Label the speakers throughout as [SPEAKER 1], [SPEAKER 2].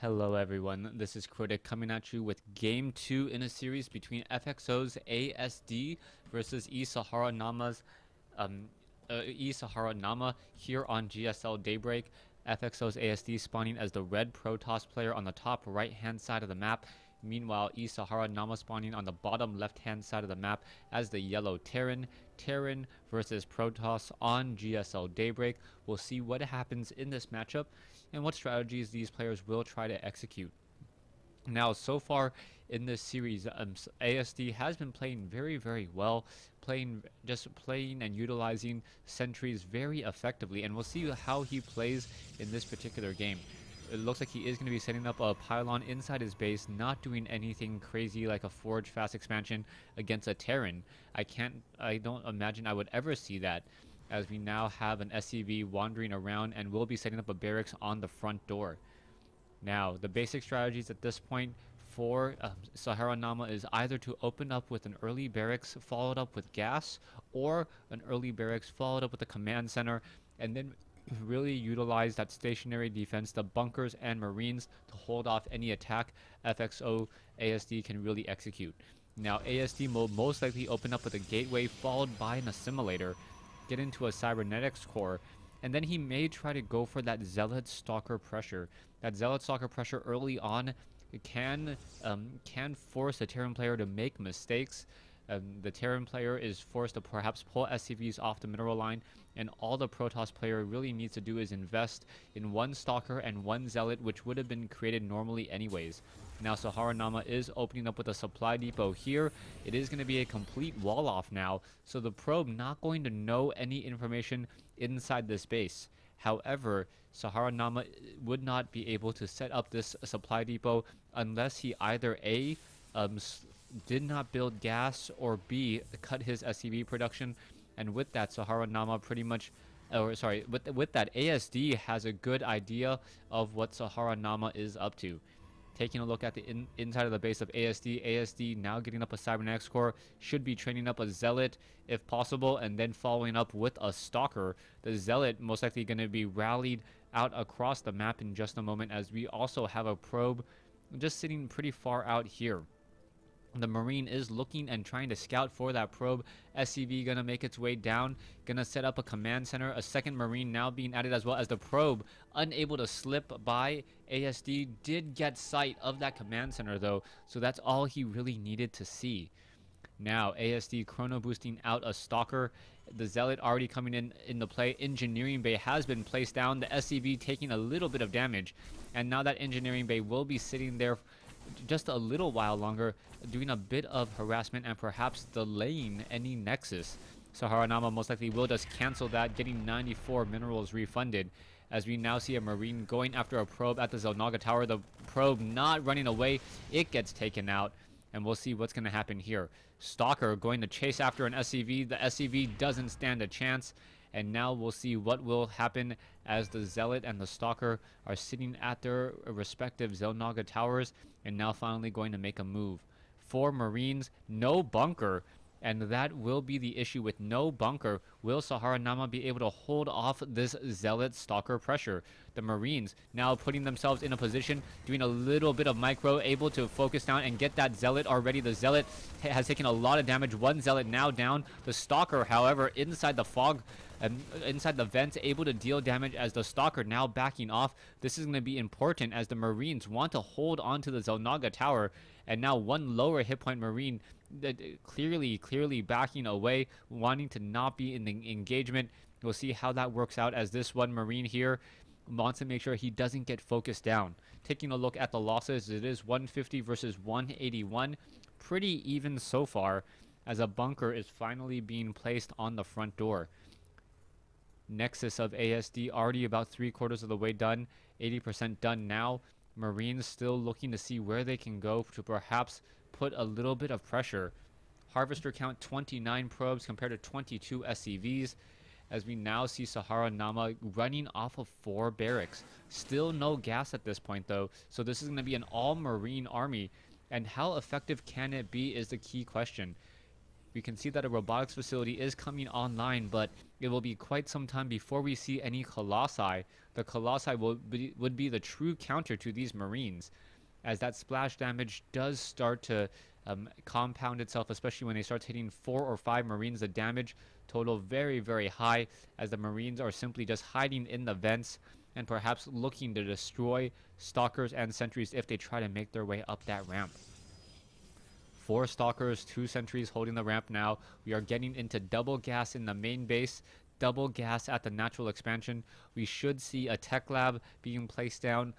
[SPEAKER 1] Hello everyone, this is Critic coming at you with Game 2 in a series between FXO's ASD versus eShara Naama's eShara Naama here on GSL Daybreak. FXO's ASD spawning as the red Protoss player on the top right hand side of the map. Meanwhile, eShara Naama spawning on the bottom left hand side of the map as the yellow Terran. Terran versus Protoss on GSL Daybreak. We'll see what happens in this matchup and what strategies these players will try to execute. Now, so far in this series, ASD has been playing very well, playing and utilizing sentries very effectively, and we'll see how he plays in this particular game. It looks like he is going to be setting up a pylon inside his base, not doing anything crazy like a forge fast expansion against a Terran. I don't imagine I would ever see that, as we now have an SCV wandering around and will be setting up a barracks on the front door. Now, the basic strategies at this point for eShara Naama is either to open up with an early barracks followed up with gas, or an early barracks followed up with a command center, and then really utilize that stationary defense, the bunkers and marines, to hold off any attack FXO ASD can really execute. Now, ASD will most likely open up with a gateway followed by an assimilator, get into a cybernetics core, and then he may try to go for that zealot stalker pressure. That zealot stalker pressure early on can force a Terran player to make mistakes. The Terran player is forced to perhaps pull SCVs off the mineral line, and all the Protoss player really needs to do is invest in one Stalker and one Zealot, which would have been created normally anyways. Now, eShara Naama is opening up with a supply depot here. It is going to be a complete wall off now, so the probe not going to know any information inside this base. However, eShara Naama would not be able to set up this supply depot unless he either A, did not build gas, or B, cut his SCV production. And with that, eShara Naama pretty much, with that, ASD has a good idea of what eShara Naama is up to. Taking a look at the inside of the base of ASD now getting up a cybernetics core, should be training up a zealot if possible, and then following up with a stalker. The zealot most likely going to be rallied out across the map in just a moment, as we also have a probe just sitting pretty far out here. The Marine is looking and trying to scout for that probe. SCV gonna make its way down, gonna set up a command center. A second Marine now being added, as well as the probe unable to slip by. ASD did get sight of that command center though, so that's all he really needed to see. Now, ASD chrono boosting out a stalker. The zealot already coming in the play. Engineering bay has been placed down. The SCV taking a little bit of damage, and now that engineering bay will be sitting there just a little while longer, doing a bit of harassment and perhaps delaying any nexus. eShara Naama most likely will just cancel that, getting 94 minerals refunded, as we now see a Marine going after a probe at the Xel'Naga Tower. The probe not running away, it gets taken out, and we'll see what's going to happen here. Stalker going to chase after an SCV. The SCV doesn't stand a chance, and now we'll see what will happen as the Zealot and the Stalker are sitting at their respective Xel'Naga Towers, and now finally going to make a move. 4 Marines, no bunker, and that will be the issue. With no bunker, will eShara Naama be able to hold off this Zealot Stalker pressure? The Marines now putting themselves in a position, doing a little bit of micro, able to focus down and get that Zealot already. The Zealot has taken a lot of damage. One Zealot now down. The Stalker, however, inside the fog, inside the vents, able to deal damage, as the Stalker now backing off. This is going to be important, as the Marines want to hold on to the Xel'Naga Tower, and now one lower hit point Marine clearly backing away, wanting to not be in the engagement. We'll see how that works out, as this one Marine here wants to make sure he doesn't get focused down. Taking a look at the losses, it is 150 versus 181. Pretty even so far, as a bunker is finally being placed on the front door. Nexus of ASD already about 3/4 of the way done, 80% done now. Marines still looking to see where they can go to perhaps put a little bit of pressure. Harvester count 29 probes compared to 22 SCVs, as we now see eShara Naama running off of 4 barracks. Still no gas at this point though, so this is going to be an all Marine army, and how effective can it be is the key question. We can see that a robotics facility is coming online, but it will be quite some time before we see any Colossi. The Colossi would be the true counter to these Marines, as that splash damage does start to compound itself, especially when they start hitting 4 or 5 Marines. The damage total very, very high, as the Marines are simply just hiding in the vents and perhaps looking to destroy Stalkers and Sentries if they try to make their way up that ramp. 4 Stalkers, 2 Sentries holding the ramp now. We are getting into double gas in the main base, double gas at the natural expansion. We should see a tech lab being placed down,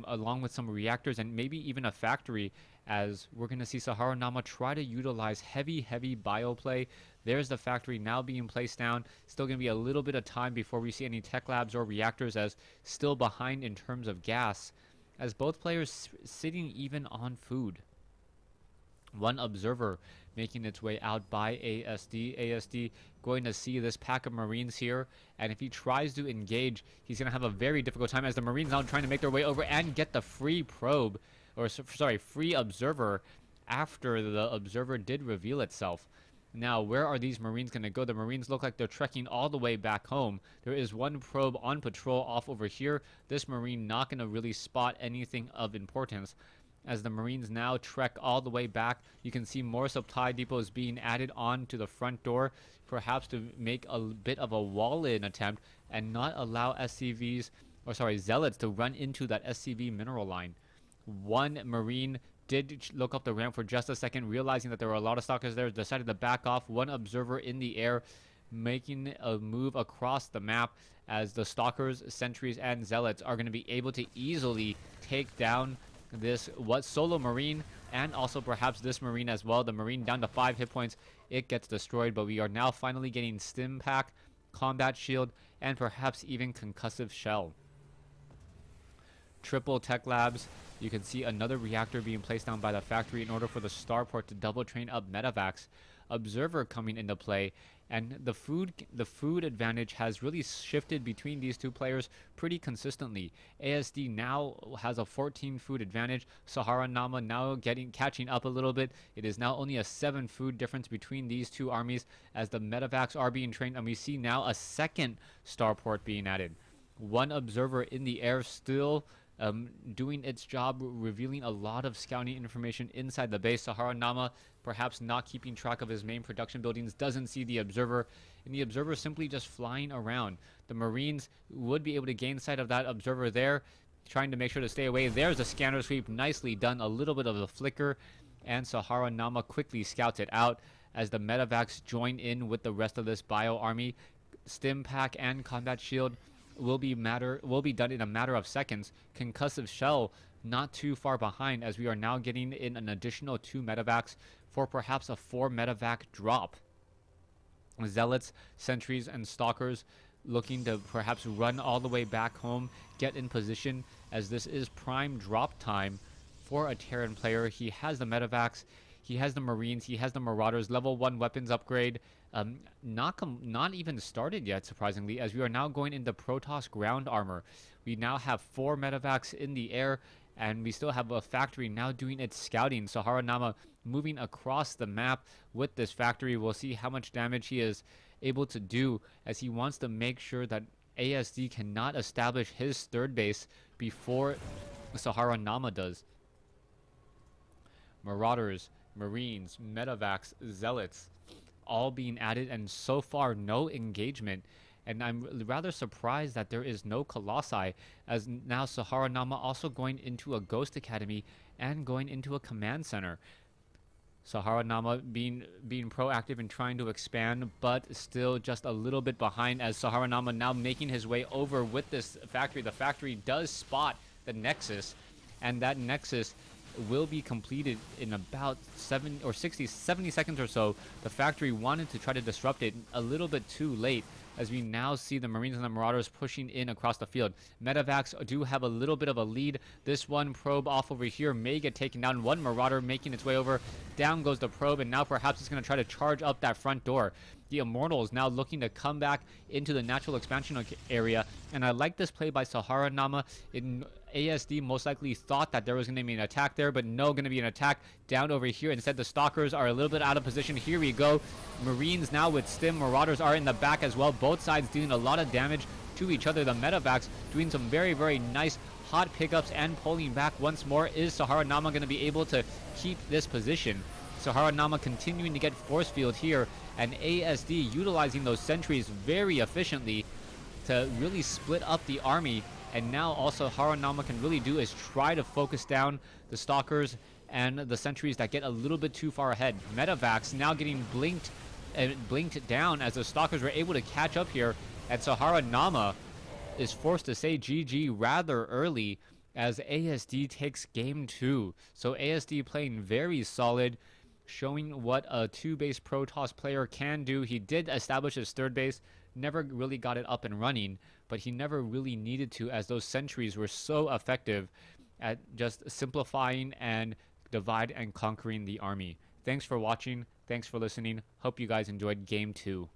[SPEAKER 1] along with some reactors and maybe even a factory, as we're going to see Sahara Naama try to utilize heavy bioplay. There's the factory now being placed down. Still going to be a little bit of time before we see any tech labs or reactors, as still behind in terms of gas, as both players sitting even on food. One observer making its way out by ASD. ASD going to see this pack of Marines here, and if he tries to engage, he's going to have a very difficult time, as the Marines now trying to make their way over and get the free probe, or sorry, free observer, after the observer did reveal itself. Now, where are these Marines going to go? The Marines look like they're trekking all the way back home. There is one probe on patrol off over here. This Marine not going to really spot anything of importance. As the Marines now trek all the way back, you can see more supply depots being added on to the front door, perhaps to make a bit of a wall-in attempt and not allow SCVs, or sorry, Zealots to run into that SCV mineral line. One Marine did look up the ramp for just a second, realizing that there were a lot of Stalkers there, decided to back off. One observer in the air, making a move across the map, as the Stalkers, Sentries, and Zealots are going to be able to easily take down this solo Marine, and also perhaps this Marine as well. The Marine down to 5 hit points, it gets destroyed, but we are now finally getting Stim Pack, Combat Shield, and perhaps even Concussive Shell. Triple Tech Labs. You can see another reactor being placed down by the factory in order for the starport to double train up medevacs. Observer coming into play, and the food advantage has really shifted between these two players pretty consistently. ASD now has a 14 food advantage. Sahara Naama now catching up a little bit. It is now only a 7 food difference between these two armies, as the medevacs are being trained, and we see now a second starport being added. One observer in the air still doing its job, revealing a lot of scouting information inside the base. Sahara Naama perhaps not keeping track of his main production buildings, doesn't see the observer, and the observer simply just flying around. The Marines would be able to gain sight of that observer there, trying to make sure to stay away. There's a scanner sweep, nicely done, a little bit of a flicker, and Sahara Naama quickly scouts it out as the medevacs join in with the rest of this bio army. Stim Pack and Combat Shield will be done in a matter of seconds. Concussive Shell not too far behind, as we are now getting in an additional 2 medevacs for perhaps a 4 medevac drop. Zealots, Sentries, and Stalkers looking to perhaps run all the way back home, get in position, as this is prime drop time for a Terran player. He has the medevacs, he has the Marines, he has the Marauders, level 1 weapons upgrade. Not even started yet, surprisingly, as we are now going into Protoss ground armor. We now have 4 medevacs in the air, and we still have a factory now doing its scouting. Sahara Naama moving across the map with this factory. We'll see how much damage he is able to do, as he wants to make sure that ASD cannot establish his third base before Sahara Naama does. Marauders, Marines, medevacs, Zealots, all being added, and so far no engagement. And I'm rather surprised that there is no Colossi, as now Sahara Naama also going into a Ghost Academy and going into a command center. Sahara Naama being proactive and trying to expand, but still just a little bit behind, as Sahara Naama now making his way over with this factory. The factory does spot the Nexus, and that Nexus will be completed in about 70 seconds or so. The factory wanted to try to disrupt it a little bit too late, as we now see the Marines and the Marauders pushing in across the field. Medevacs do have a little bit of a lead. This one probe off over here may get taken down. One Marauder making its way over. Down goes the probe, and now perhaps it's going to try to charge up that front door. The Immortals now looking to come back into the natural expansion area, and I like this play by Sahara Naama. In ASD most likely thought that there was going to be an attack there, but no, going to be an attack down over here. Instead, the Stalkers are a little bit out of position. Here we go. Marines now with Stim. Marauders are in the back as well. Both sides dealing a lot of damage to each other. The Medevacs doing some very, very nice hot pickups and pulling back once more. Is Sahara Naama going to be able to keep this position? Sahara Naama continuing to get force field here, and ASD utilizing those sentries very efficiently to really split up the army. And now also Sahara Naama can really do is try to focus down the Stalkers and the sentries that get a little bit too far ahead. Medevacs now getting blinked down as the Stalkers were able to catch up here, and Sahara Naama is forced to say GG rather early as ASD takes game 2. So ASD playing very solid, showing what a 2-base Protoss player can do. He did establish his 3rd base, never really got it up and running, but he never really needed to, as those sentries were so effective at just simplifying and divide and conquering the army. Thanks for watching. Thanks for listening. Hope you guys enjoyed game 2.